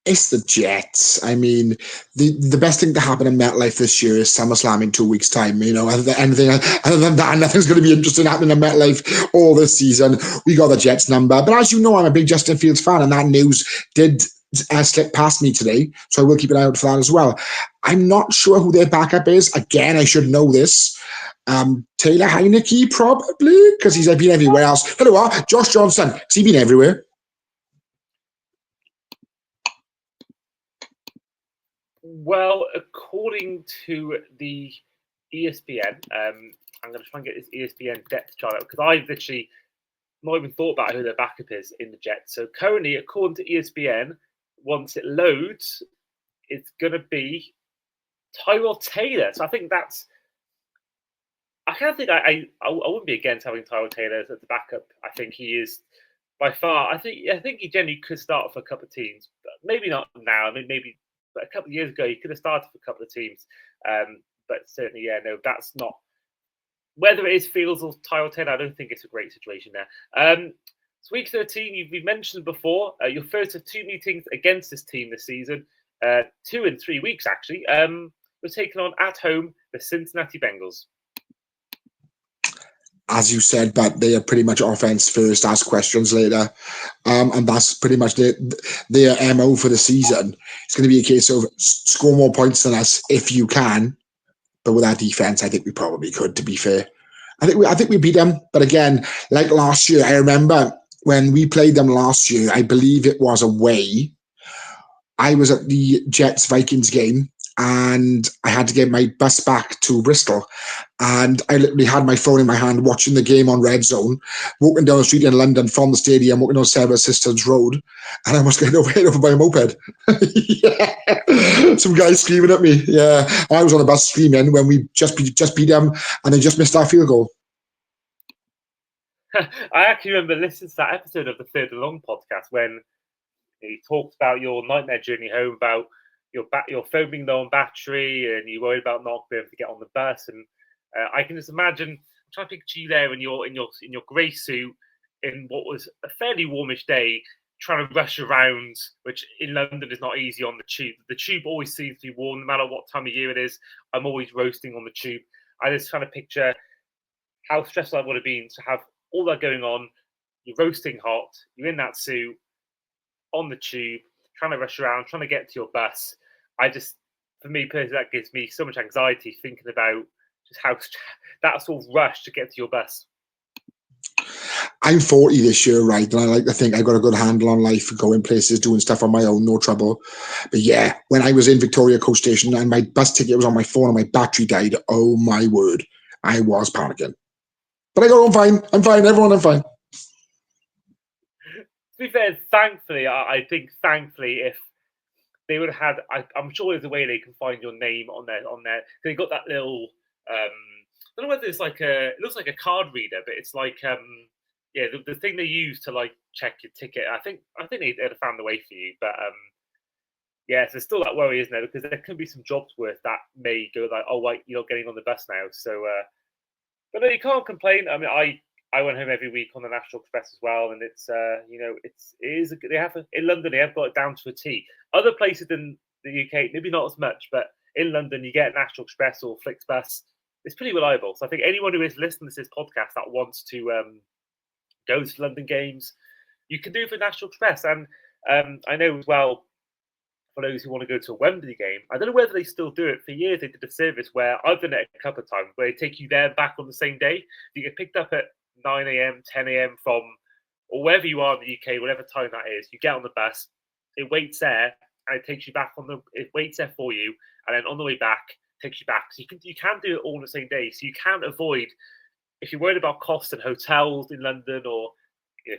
It's the Jets. I mean, the best thing to happen in MetLife this year is SummerSlam in 2 weeks' time. Other than that, nothing's going to be interesting happening in MetLife all this season. We got the Jets number. But as you know, I'm a big Justin Fields fan, and that news did slip past me today. So I will keep an eye out for that as well. I'm not sure who their backup is. Again, I should know this. Taylor Heineke, probably, because he's been everywhere else. Hello, what? Josh Johnson. Has he been everywhere? Well, according to the ESPN. I'm going to try and get this ESPN depth chart out because I've literally not even thought about who their backup is in the Jets. So currently, according to ESPN, once it loads, it's going to be Tyrod Taylor. So I think that's. I kind of think I wouldn't be against having Tyrod Taylor as the backup. I think he is by far. I think he generally could start for a couple of teams, but maybe not now. I mean, maybe but a couple of years ago he could have started for a couple of teams. But certainly, yeah, no, that's not. Whether it is Fields or Tyrod Taylor, I don't think it's a great situation there. So week 13, we've mentioned before, your first of 2 meetings against this team this season, 2 in 3 weeks actually. We're taking on at home the Cincinnati Bengals. As you said, but they are pretty much offense first, ask questions later. And that's pretty much their MO for the season. It's going to be a case of score more points than us if you can. But with our defense, I think we probably could, to be fair. I think we beat them. But again, like last year, I remember when we played them last year, I believe it was away. I was at the Jets-Vikings game, and I had to get my bus back to Bristol. And I literally had my phone in my hand watching the game on Red Zone, walking down the street in London from the stadium, walking down Seven Sisters Road, and I almost got hit over by a moped. Yeah. Some guys screaming at me. Yeah, I was on the bus screaming when we just beat them, and they just missed our field goal. I actually remember listening to that episode of the Third and Long podcast when you talked about your nightmare journey home, about your phone being low on battery, and you worried about not being able to get on the bus. And I can just imagine. I'm trying to picture you there in your grey suit in what was a fairly warmish day, trying to rush around, which in London is not easy on the tube. The tube always seems to be warm, no matter what time of year it is. I'm always roasting on the tube. I just trying to picture how stressful that would have been to have all that going on. You're roasting hot. You're in that suit on the tube, trying to rush around, trying to get to your bus. For me personally, that gives me so much anxiety thinking about just how that sort of rush to get to your bus. I'm 40 this year, right? And I like to think I got a good handle on life, going places, doing stuff on my own, no trouble. But yeah, when I was in Victoria Coast Station and my bus ticket was on my phone and my battery died, oh my word, I was panicking. But I got home fine. I'm fine. Everyone, I'm fine. To be fair, thankfully, I think if they would have had, I'm sure there's a way they can find your name on there. They got that little, I don't know whether it's it looks like a card reader, but it's like, the thing they use to like check your ticket. I think they'd have found the way for you, but so there's still that worry, isn't there? Because there could be some jobs worth that may go like, oh, wait, you're not getting on the bus now. So, but no, you can't complain. I mean, I went home every week on the National Express as well, and it's they have in London they have got it down to a T. Other places in the UK maybe not as much, but in London you get National Express or Flixbus. It's pretty reliable. So I think anyone who is listening to this podcast that wants to go to London games, you can do it for National Express. And I know as well for those who want to go to a Wembley game, I don't know whether they still do it. For years they did a service where I've done it a couple of times where they take you there and back on the same day. You get picked up at 9 a.m., 10 a.m. from, or wherever you are in the UK, whatever time that is, you get on the bus, it waits there, and it takes you back it waits there for you, and then on the way back, takes you back. So you can do it all on the same day. So you can avoid, if you're worried about costs and hotels in London or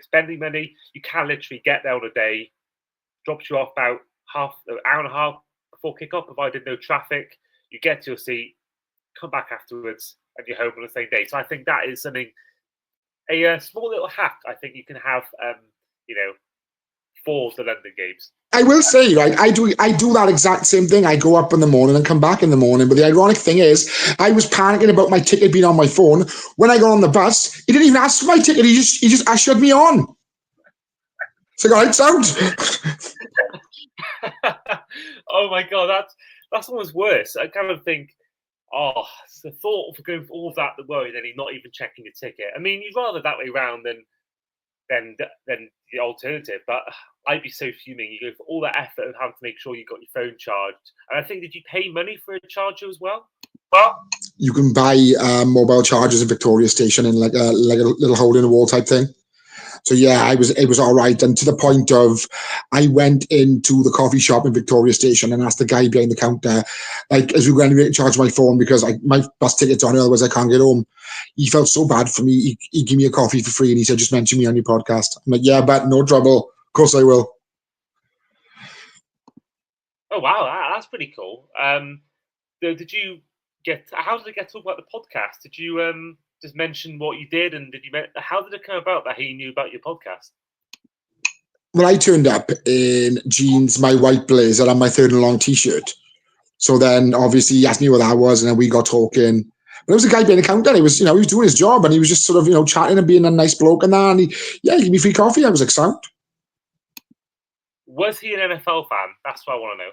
spending money, you can literally get there on a day, drops you off about an hour and a half before kickoff, provided no traffic. You get to your seat, come back afterwards, and you're home on the same day. So I think that is something. A small little hack, I think you can have, for the London games. I will say, right, I do that exact same thing. I go up in the morning and come back in the morning. But the ironic thing is, I was panicking about my ticket being on my phone. When I got on the bus, he didn't even ask for my ticket. He just ushered me on. So all right, sound. Oh my God, that's almost worse. I kind of think, it's the thought of going for all of that, the worry, then you're not even checking your ticket. I mean, you'd rather that way around than the alternative. But I'd be so fuming. You go for all that effort of having to make sure you got your phone charged. And I think, did you pay money for a charger as well? You can buy mobile chargers in Victoria Station in like a little hole in the wall type thing. So yeah, it was all right. And to the point of, I went into the coffee shop in Victoria Station and asked the guy behind the counter, like, as we were going to charge my phone because my bus ticket's on, otherwise I can't get home. He felt so bad for me. He gave me a coffee for free and he said, just mention me on your podcast. I'm like, yeah, but no trouble. Of course I will. Oh wow, that's pretty cool. Did you how did it get talk about the podcast? Did you just mention what you did, and how did it come about that he knew about your podcast? Well, I turned up in jeans, my white blazer, and my third and long t-shirt. So then obviously he asked me what that was, and then we got talking. But it was a guy behind the counter. He was, he was doing his job, and he was just sort of, chatting and being a nice bloke and that. And he gave me free coffee. I was like, sound. Was he an NFL fan? That's what I want to know.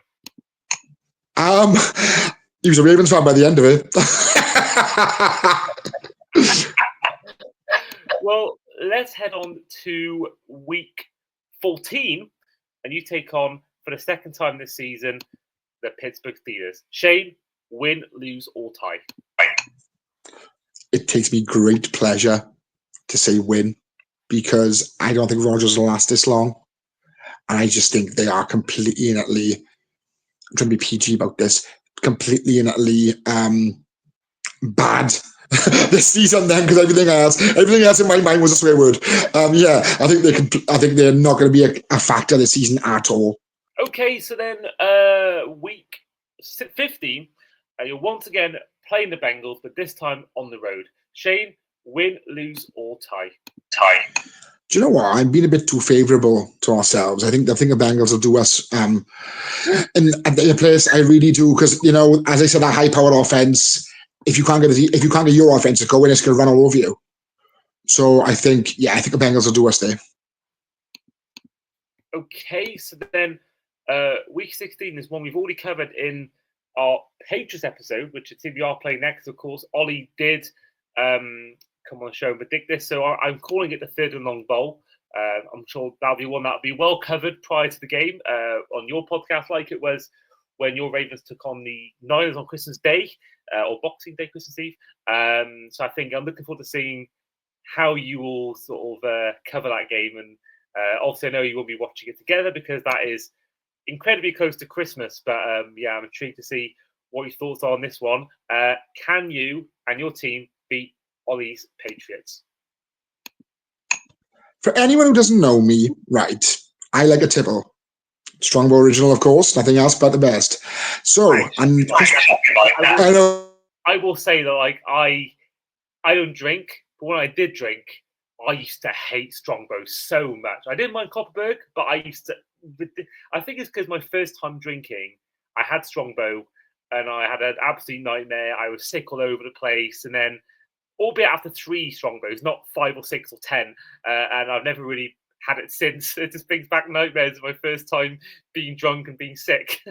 He was a Ravens fan by the end of it. Well, let's head on to week 14, and you take on, for the second time this season, the Pittsburgh Steelers. Shane, win, lose, or tie? It takes me great pleasure to say win, because I don't think Rodgers will last this long. And I just think they are completely and utterly, I'm trying to be PG about this, completely and utterly bad this season then, because everything else in my mind was a swear word. I think they're not going to be a factor this season at all. Okay, so then week 15, you're once again playing the Bengals, but this time on the road. Shane, win, lose, or tie? Tie. Do you know what? I'm being a bit too favourable to ourselves. I think the Bengals will do us in a place. I really do, because as I said, that high-powered offense. If you can't get your offense to go in, it's going to run all over you. So I think the Bengals will do us there. Okay, so then week 16 is one we've already covered in our Patriots episode, which is we are playing next. Of course, Ollie did come on the show and predict this, so I'm calling it the third and long bowl. I'm sure that'll be one that'll be well covered prior to the game on your podcast, like it was when your Ravens took on the Niners on Christmas Day or Boxing Day, Christmas Eve. So I think I'm looking forward to seeing how you will sort of cover that game. And obviously, I know you will be watching it together because that is incredibly close to Christmas. But I'm intrigued to see what your thoughts are on this one. Can you and your team beat Ollie's Patriots? For anyone who doesn't know me, right, I like a tipple. Strongbow original, of course, nothing else but the best. So, I will say that, like, I don't drink, but when I did drink, I used to hate Strongbow so much. I didn't mind Copperberg, but I think it's because my first time drinking, I had Strongbow, and I had an absolute nightmare. I was sick all over the place, and then, albeit after 3 Strongbows, not 5 or 6 or 10, and I've never really had it since. It just brings back nightmares of my first time being drunk and being sick.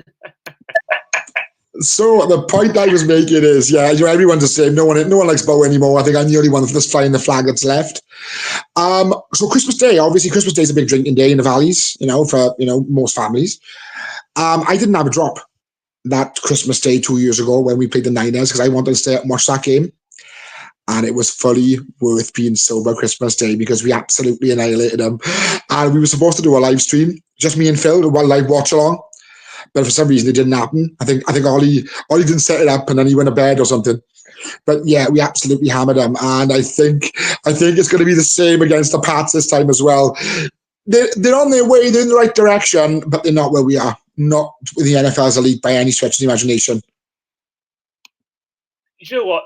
So the point I was making is, everyone's the same. No one likes Bow anymore. I think I'm the only one that's flying the flag that's left. So Christmas Day, obviously Christmas Day is a big drinking day in the valleys, for most families. I didn't have a drop that Christmas Day 2 years ago when we played the Niners, because I wanted to stay up and watch that game. And it was fully worth being sober Christmas Day, because we absolutely annihilated them. And we were supposed to do a live stream, just me and Phil, one live watch along. But for some reason it didn't happen. I think Ollie didn't set it up and then he went to bed or something. But yeah, we absolutely hammered them. And I think it's going to be the same against the Pats this time as well. They're on their way, they're in the right direction, but they're not where we are. Not with the NFL's elite by any stretch of the imagination. You know what?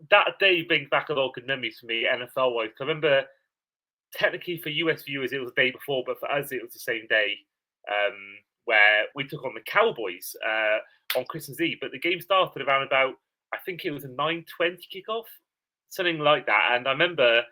That day brings back a lot of good memories for me, NFL-wise. I remember, technically for US viewers, it was the day before, but for us, it was the same day where we took on the Cowboys on Christmas Eve. But the game started around about, I think it was a 9:20 kickoff, something like that. And I remember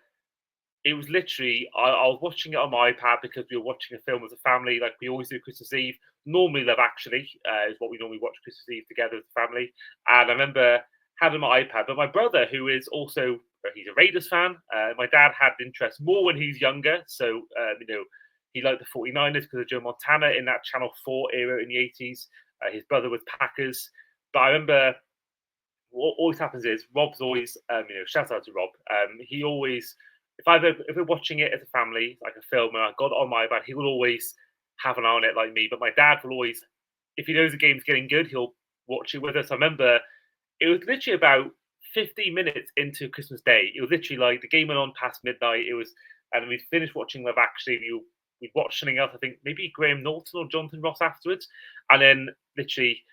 it was literally, I was watching it on my iPad because we were watching a film as a family, like we always do Christmas Eve. Normally, Love Actually is what we normally watch Christmas Eve together as a family. And I remember had on my iPad, but my brother, who is also, he's a Raiders fan. My dad had interest more when he's younger. So, he liked the 49ers because of Joe Montana in that Channel 4 era in the 80s. His brother was Packers. But I remember what always happens is Rob's always, shout out to Rob. He always if we're watching it as a family, like a film, and I got it on my iPad, he will always have an eye on it like me. But my dad will always, if he knows the game's getting good, he'll watch it with us. I remember it was literally about 15 minutes into Christmas Day. It was literally like the game went on past midnight. And we finished watching Love Actually. We'd watched something else. I think maybe Graham Norton or Jonathan Ross afterwards. And then literally,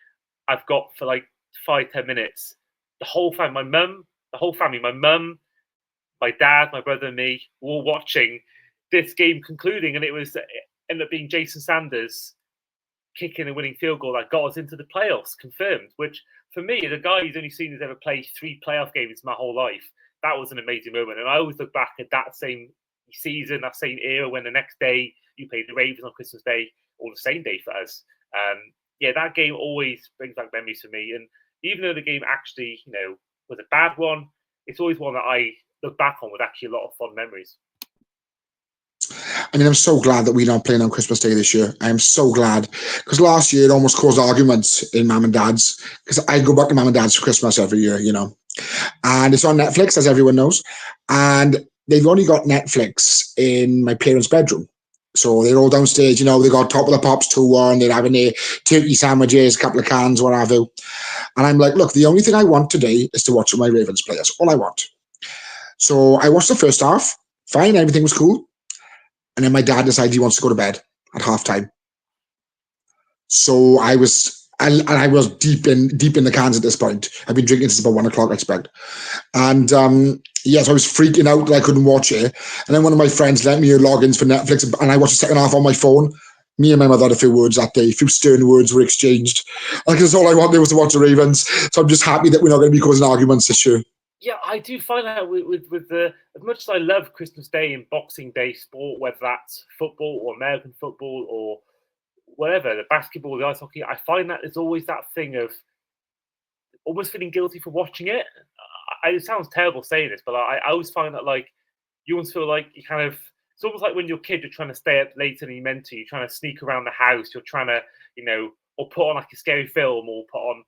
I've got for like 5-10 minutes the whole family, my mum, my dad, my brother, and me, were all watching this game concluding, and it ended up being Jason Sanders kicking a winning field goal that got us into the playoffs, confirmed. Which for me, as a guy who's only seen us ever play 3 playoff games my whole life, that was an amazing moment. And I always look back at that same season, that same era, when the next day you played the Ravens on Christmas Day, or the same day for us. Yeah, that game always brings back memories for me. And even though the game actually, was a bad one, it's always one that I look back on with actually a lot of fond memories. I mean, I'm so glad that we're not playing on Christmas Day this year. I am so glad, because last year it almost caused arguments in mum and dad's, because I go back to mum and dad's for Christmas every year, and it's on Netflix, as everyone knows, and they've only got Netflix in my parents' bedroom. So they're all downstairs, they got Top of the Pops 2 on, they're having their turkey sandwiches, a couple of cans, what have you. And I'm like, look, the only thing I want today is to watch my Ravens play. That's all I want. So I watched the first half, fine, everything was cool. And then my dad decided he wants to go to bed at halftime. So I was deep in the cans at this point. I've been drinking since about 1 o'clock, I expect. And so I was freaking out that I couldn't watch it. And then one of my friends lent me logins for Netflix, and I watched the second half on my phone. Me and my mother had a few words that day. A few stern words were exchanged. Like, that's all I wanted was to watch the Ravens. So I'm just happy that we're not going to be causing arguments this year. Yeah, I do find out with the, as much as I love Christmas Day and Boxing Day sport, whether that's football or American football or whatever, the basketball, the ice hockey, I find that there's always that thing of almost feeling guilty for watching it. It sounds terrible saying this, but I always find that, like, you almost feel like you kind of, it's almost like when you're a kid, you're trying to stay up later than you meant to. You're trying to sneak around the house. You're trying to, or put on like a scary film, or put on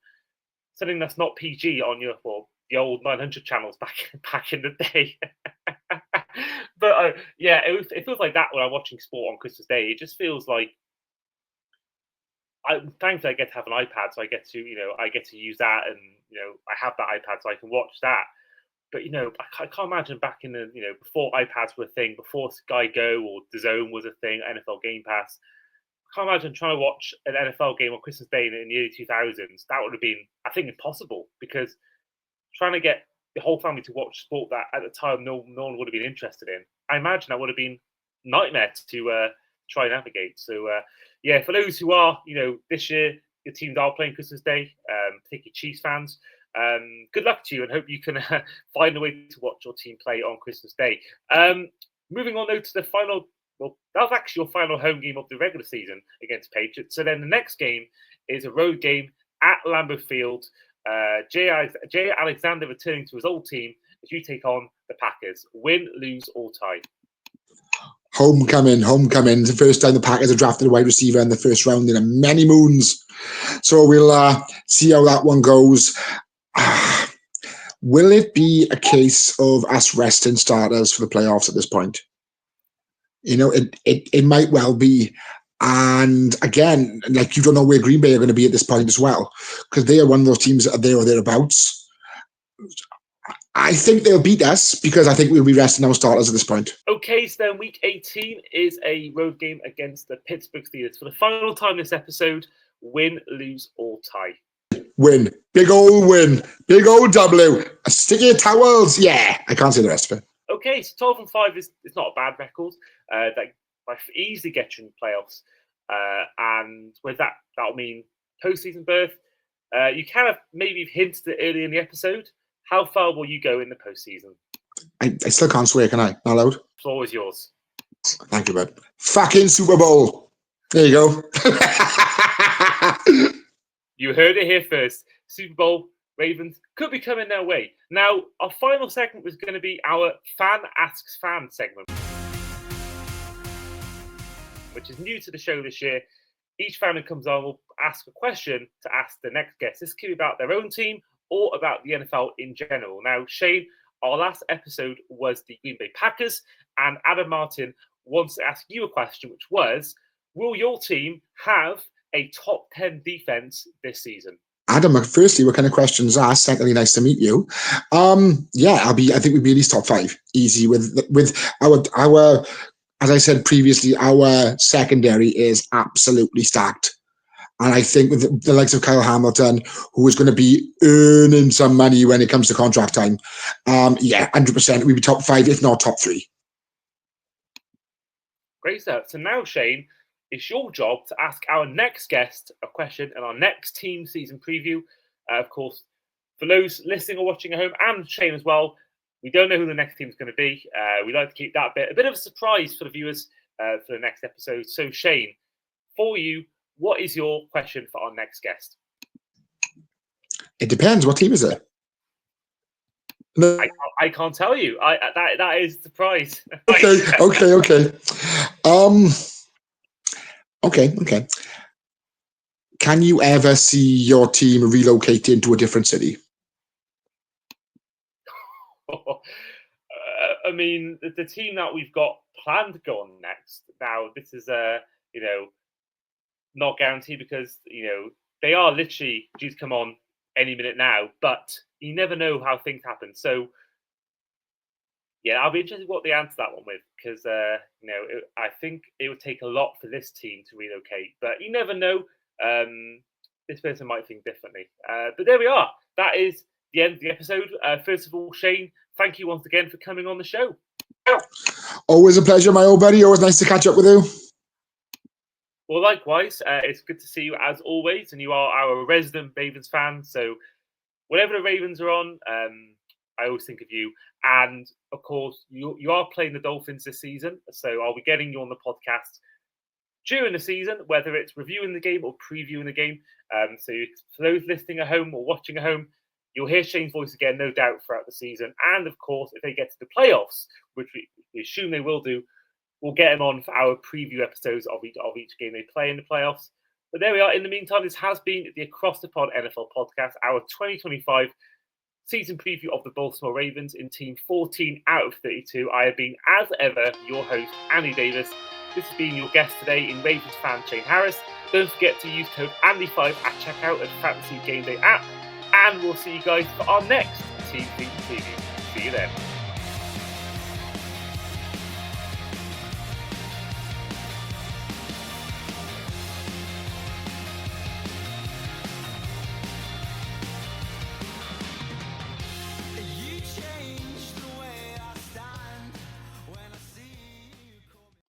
something that's not PG on the old 900 channels back in the day. But it feels like that when I'm watching sport on Christmas Day. It just feels like, thankfully I get to have an iPad, so I get to use that, and I have that iPad so I can watch that. But I can't imagine back in the before iPads were a thing, before Sky Go or DAZN was a thing, NFL Game Pass. I can't imagine trying to watch an NFL game on Christmas Day in the early 2000s. That would have been, I think, impossible, because trying to get the whole family to watch sport that at the time no one would have been interested in, I imagine that would have been a nightmare to try and navigate. So for those who are, this year your teams are playing Christmas Day, particularly Chiefs fans, good luck to you, and hope you can find a way to watch your team play on Christmas Day. Moving on now to the final. Well, that was actually your final home game of the regular season against Patriots. So then the next game is a road game at Lambeau Field. Jay Alexander returning to his old team as you take on the Packers. Win, lose, or tie? Homecoming. It's the first time the Packers have drafted a wide receiver in the first round in many moons. So we'll see how that one goes. Will it be a case of us resting starters for the playoffs at this point? It might well be. And again, like, you don't know where Green Bay are going to be at this point as well, because they are one of those teams that are there or thereabouts. I think they'll beat us, because I think we'll be resting our starters at this point. Okay, so then week 18 is a road game against the Pittsburgh Steelers. For the final time this episode, win, lose, or tie? Win. Big old win. Big old W. Sticky towels. Yeah, I can't say the rest of it. Okay, so 12-5 is not a bad record. That easily gets you in the playoffs. And with that'll mean postseason berth. You kind of maybe hinted it earlier in the episode. How far will you go in the postseason? I still can't swear, can I? Not allowed? Floor is yours. Thank you, bud. Fucking Super Bowl. There you go. You heard it here first. Super Bowl, Ravens could be coming their way. Now, our final segment was going to be our Fan Asks Fan segment, which is new to the show this year. Each fan who comes on will ask a question to ask the next guest. This could be about their own team or about the NFL in general. Now, Shane, Our last episode was the Green Bay Packers, and Adam Martin wants to ask you a question, which was, will your team have a top 10 defense this season? Adam, firstly, what kind of questions are? Secondly, nice to meet you. I think we'd be at least top 5, easy with our. As I said previously, our secondary is absolutely stacked. And I think with the likes of Kyle Hamilton, who is going to be earning some money when it comes to contract time, 100%, we'd be top 5, if not top 3. Great stuff. So now, Shane, it's your job to ask our next guest a question in our next team season preview. Of course, for those listening or watching at home, and Shane as well, we don't know who the next team is going to be. We like to keep that a bit of a surprise for the viewers for the next episode. So, Shane, for you, what is your question for our next guest? It depends. What team is it? No. I can't tell you. That is a surprise. Okay. Can you ever see your team relocating to a different city? I mean, the team that we've got planned to go on next. Now, this is not guaranteed because they are literally due to come on any minute now, but you never know how things happen. So, yeah, I'll be interested what they answer that one with because I think it would take a lot for this team to relocate, but you never know. This person might think differently. But there we are. That is the end of the episode. First of all, Shane, thank you once again for coming on the show. Always a pleasure, my old buddy. Always nice to catch up with you. Well, likewise, it's good to see you as always, and you are our resident Ravens fan. So whenever the Ravens are on, I always think of you. And of course, you are playing the Dolphins this season, so I'll be getting you on the podcast during the season, whether it's reviewing the game or previewing the game. So for those listening at home or watching at home, you'll hear Shane's voice again, no doubt, throughout the season. And of course, if they get to the playoffs, which we assume they will do, we'll get him on for our preview episodes of each game they play in the playoffs. But there we are. In the meantime, this has been the Across the Pod NFL podcast, our 2025 season preview of the Baltimore Ravens in Team 14 out of 32. I have been, as ever, your host, Andy Davis. This has been your guest today in Ravens fan Shane Harris. Don't forget to use code Andy5 at checkout at Fantasy Game Day app. And we'll see you guys for our next team preview. See you then.